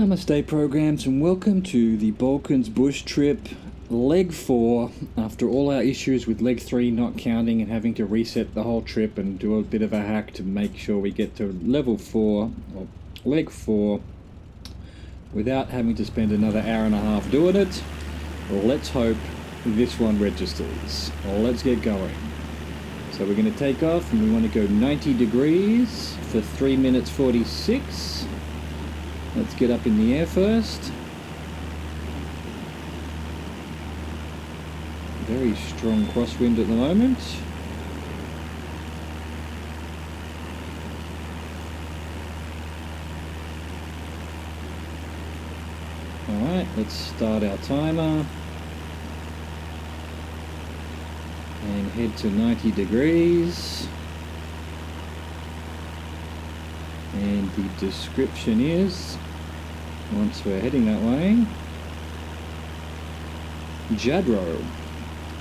Namaste programs and welcome to the Balkans Bush Trip Leg 4 after all our issues with Leg 3 not counting and having to reset the whole trip and do a bit of a hack to make sure we get to Level 4 or Leg 4 without having to spend another hour and a half doing it. Let's hope this one registers. Let's get going. So we're going to take off and we want to go 90 degrees for 3 minutes 46. Let's get up in the air first. Very strong crosswind at the moment. Alright, let's start our timer. And head to 90 degrees. And the description is, once we're heading that way, Jadro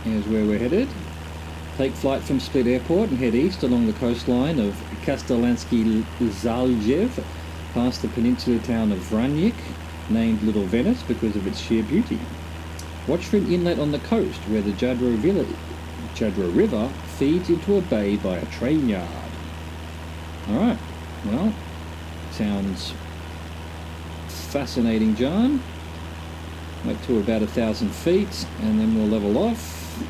is where we're headed. Take flight from Split Airport and head east along the coastline of Kastelanski Zaljev, past the peninsula town of Vranjik, named Little Venice because of its sheer beauty. Watch for an inlet on the coast where the Jadro River feeds into a bay by a train yard. Alright. Well, sounds fascinating, John. Up to about 1,000 feet, and then we'll level off.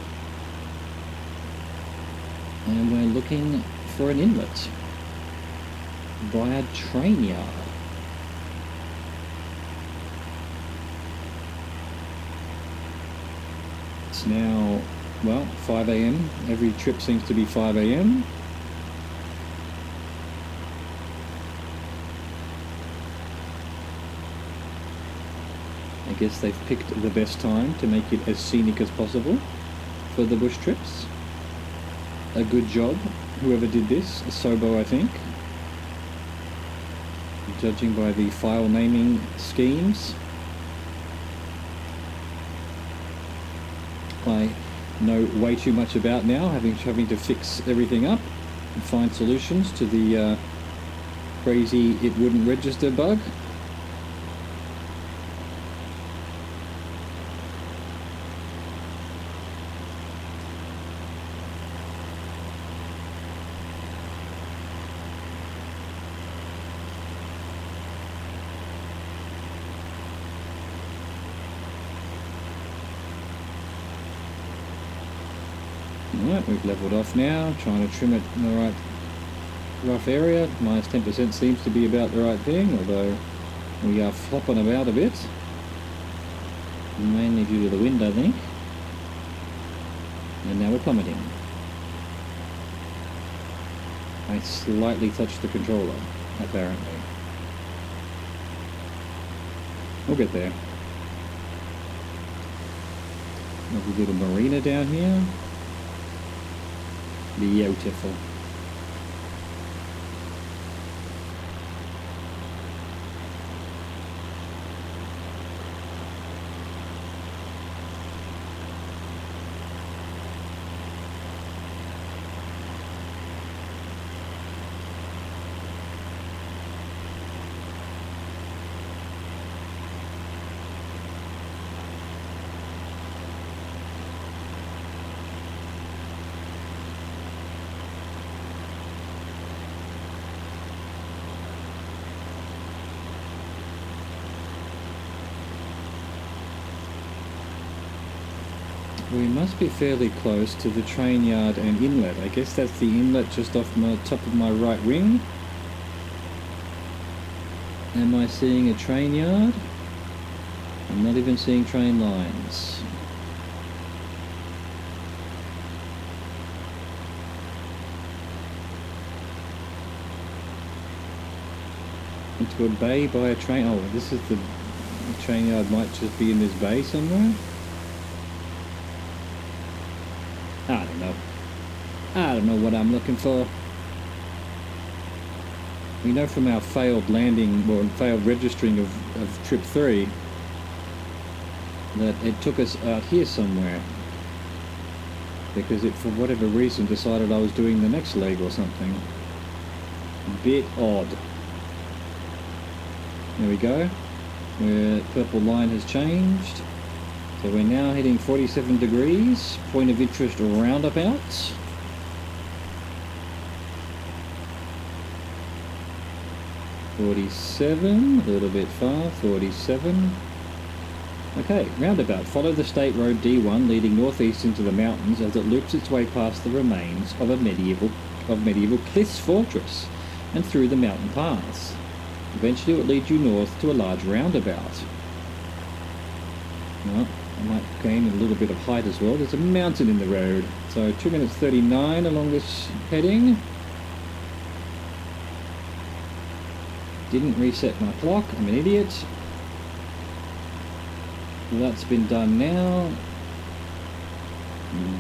And we're looking for an inlet by a train yard. It's now, well, 5 a.m. Every trip seems to be 5 a.m. I guess they've picked the best time to make it as scenic as possible for the bush trips. A good job, whoever did this, Sobo I think. Judging by the file naming schemes. I know way too much about now, having to fix everything up and find solutions to the crazy it wouldn't register bug. Alright, we've leveled off now, trying to trim it in the right rough area. Minus 10% seems to be about the right thing, although we are flopping about a bit. Mainly due to the wind, I think. And now we're plummeting. I slightly touched the controller, apparently. We'll get there. Lovely little marina down here. Beautiful. We must be fairly close to the train yard and inlet. I guess that's the inlet just off my top of my right wing. Am I seeing a train yard? I'm not even seeing train lines. Into a bay by a train. Oh, this is the train yard might just be in this bay somewhere. I don't know. I don't know what I'm looking for. We know from our failed landing, or failed registering of Trip 3, that it took us out here somewhere. Because it, for whatever reason, decided I was doing the next leg or something. Bit odd. There we go. where the purple line has changed. So we're now hitting 47 degrees, point of interest roundabouts. $47, a little bit far, 47. Okay, roundabout. Follow the State Road D1 leading northeast into the mountains as it loops its way past the remains of medieval cliffs fortress and through the mountain paths. Eventually it will lead you north to a large roundabout. Well, I might gain a little bit of height as well. There's a mountain in the road. So 2 minutes 39 along this heading. Didn't reset my clock. I'm an idiot. That's been done now.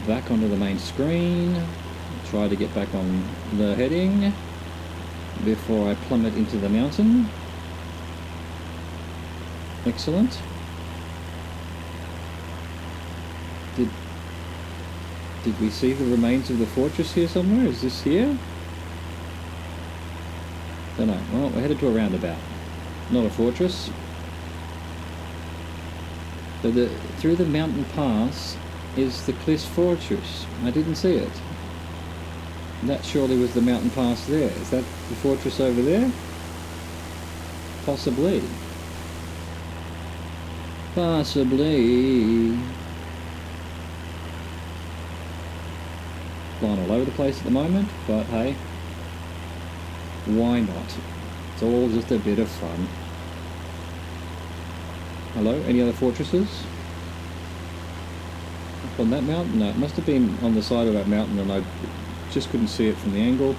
Back onto the main screen. Try to get back on the heading before I plummet into the mountain. Excellent. Did we see the remains of the fortress here somewhere? Is this here? Don't know. Well, we're headed to a roundabout. Not a fortress. So through the mountain pass is the Cliffs Fortress. I didn't see it. That surely was the mountain pass there. Is that the fortress over there? Possibly. Possibly. Flying all over the place at the moment, but hey, why not? It's all just a bit of fun. Hello, any other fortresses? Up on that mountain? No, it must have been on the side of that mountain and I just couldn't see it from the angle.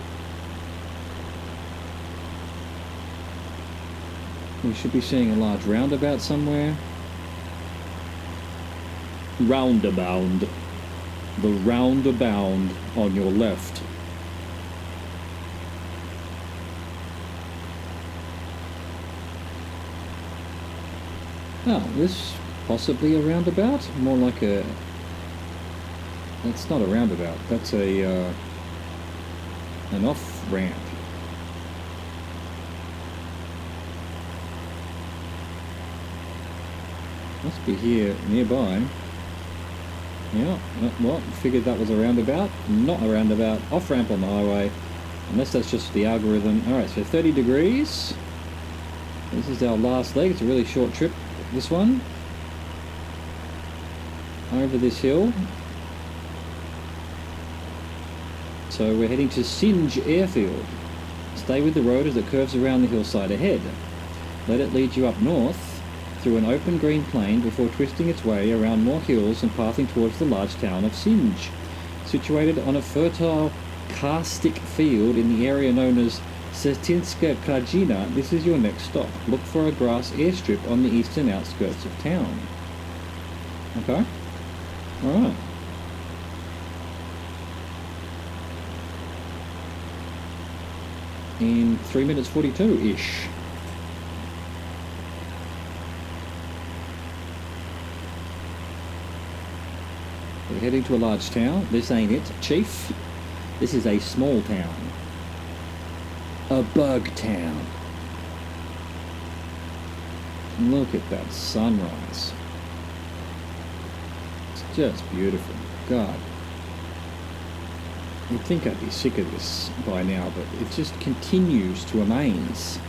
We should be seeing a large roundabout somewhere. Roundabout. The roundabout on your left. Oh, this possibly a roundabout? More like a... That's not a roundabout. That's a an off-ramp. Must be here nearby. Yeah, well, figured that was a roundabout. Not a roundabout. Off-ramp on the highway. Unless that's just the algorithm. Alright, so 30 degrees. This is our last leg. It's a really short trip, this one. Over this hill. So we're heading to Singe Airfield. Stay with the road as it curves around the hillside ahead. Let it lead you up north through an open green plain before twisting its way around more hills and pathing towards the large town of Singe. Situated on a fertile karstic field in the area known as Cetinska Krajina, this is your next stop. Look for a grass airstrip on the eastern outskirts of town. Okay. Alright. In 3 minutes 42-ish. We're heading to a large town. This ain't it, Chief. This is a small town. A bug town. Look at that sunrise. It's just beautiful. God. You'd think I'd be sick of this by now, but it just continues to amaze.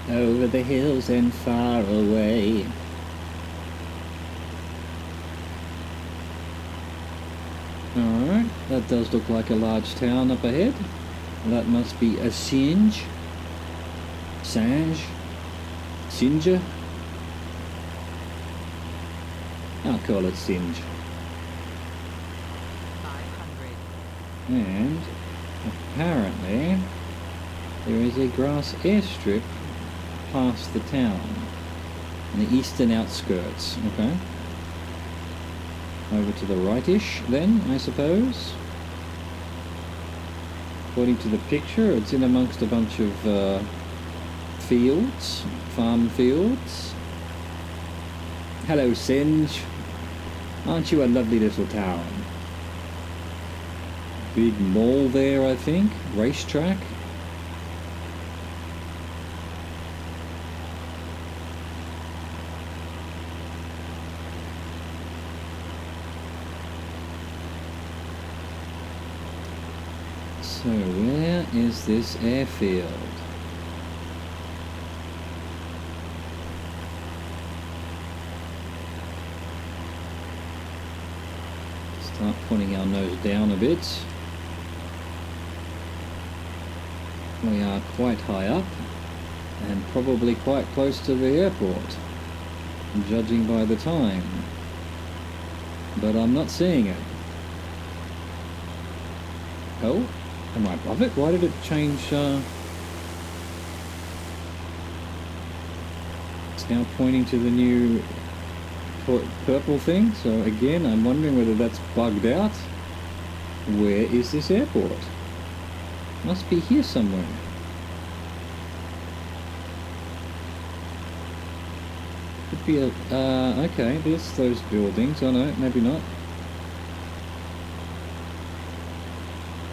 Over the hills and far away. Alright, that does look like a large town up ahead. That must be a Singe. Singe. I'll call it Singe. And apparently there is a grass airstrip past the town, in the eastern outskirts. Okay. Over to the right-ish then, I suppose. According to the picture, it's in amongst a bunch of fields, farm fields. Hello, Singe. Aren't you a lovely little town? Big mall there, I think. Racetrack. So where is this airfield? Start pointing our nose down a bit. We are quite high up and probably quite close to the airport, judging by the time. But I'm not seeing it. Oh? Am I above it? Why did it change? It's now pointing to the new purple thing. So again, I'm wondering whether that's bugged out. Where is this airport? Must be here somewhere. Could be a... okay, there's those buildings. Oh no, maybe not.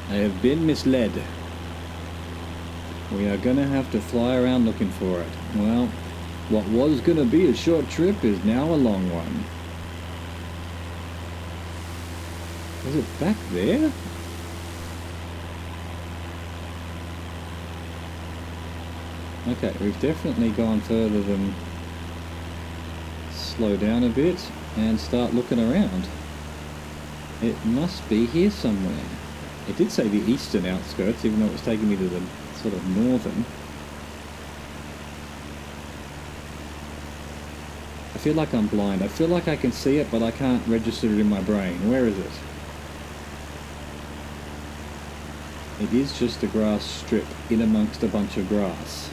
I have been misled. We are going to have to fly around looking for it. Well, what was going to be a short trip is now a long one. Is it back there? Okay, we've definitely gone further than slow down a bit and start looking around. It must be here somewhere. It did say the eastern outskirts, even though it was taking me to the sort of northern. I feel like I'm blind. I feel like I can see it, but I can't register it in my brain. Where is it? It is just a grass strip in amongst a bunch of grass.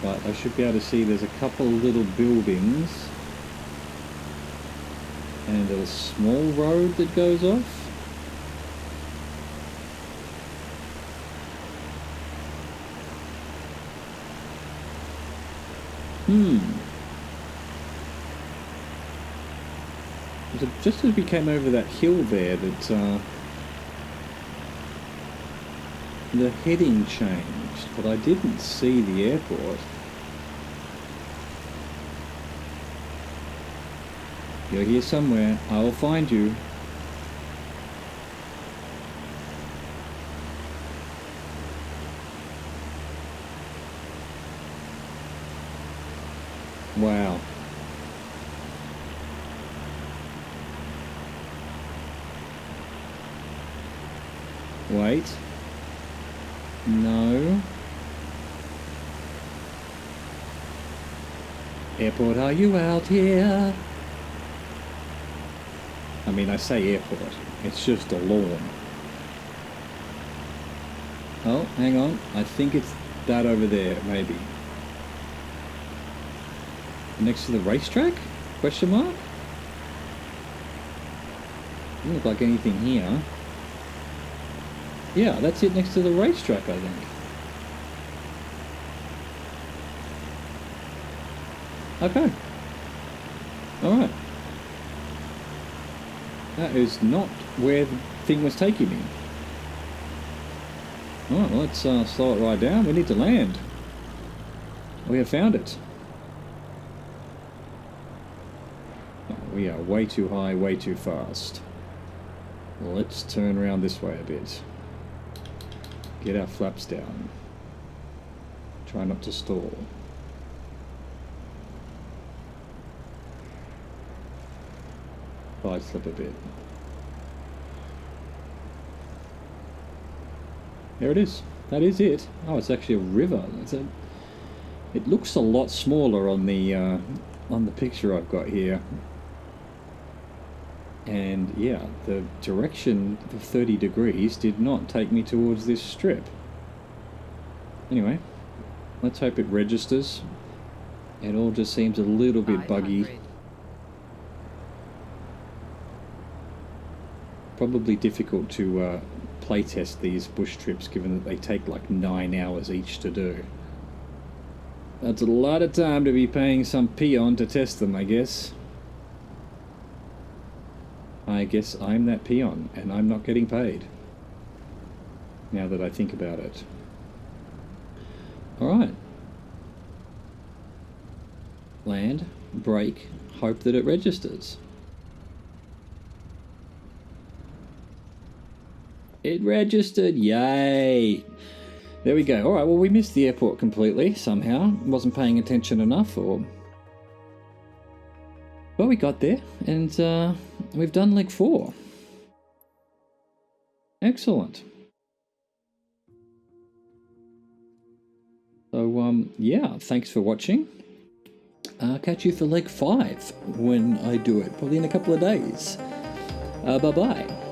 But I should be able to see there's a couple of little buildings and a small road that goes off. Just as we came over that hill there, that the heading changed, but I didn't see the airport. You're here somewhere. I will find you. Wow. Wait. No. Airport, are you out here? I mean, I say airport. It's just a lawn. Oh, hang on. I think it's that over there, maybe. Next to the racetrack? Question mark? Doesn't look like anything here. Yeah, that's it next to the racetrack, I think. Okay. Alright. That is not where the thing was taking me. Alright, well, let's slow it right down. We need to land. We have found it. Oh, we are way too high, way too fast. Let's turn around this way a bit. Get our flaps down. Try not to stall. Side slip a bit. There it is. That is it. Oh, it's actually a river. It looks a lot smaller on the picture I've got here. And yeah, the direction of 30 degrees did not take me towards this strip. Anyway, let's hope it registers. It all just seems a little bit buggy. Probably difficult to playtest these bush trips, given that they take like 9 hours each to do. That's a lot of time to be paying some peon to test them, I guess. I guess I'm that peon, and I'm not getting paid. Now that I think about it. Alright. Land, brake, hope that it registers. It registered, yay! There we go. Alright, well we missed the airport completely, somehow. Wasn't paying attention enough, or... Well, we got there, and we've done leg 4. Excellent. So, yeah, thanks for watching. I'll catch you for leg 5 when I do it, probably in a couple of days. Bye-bye.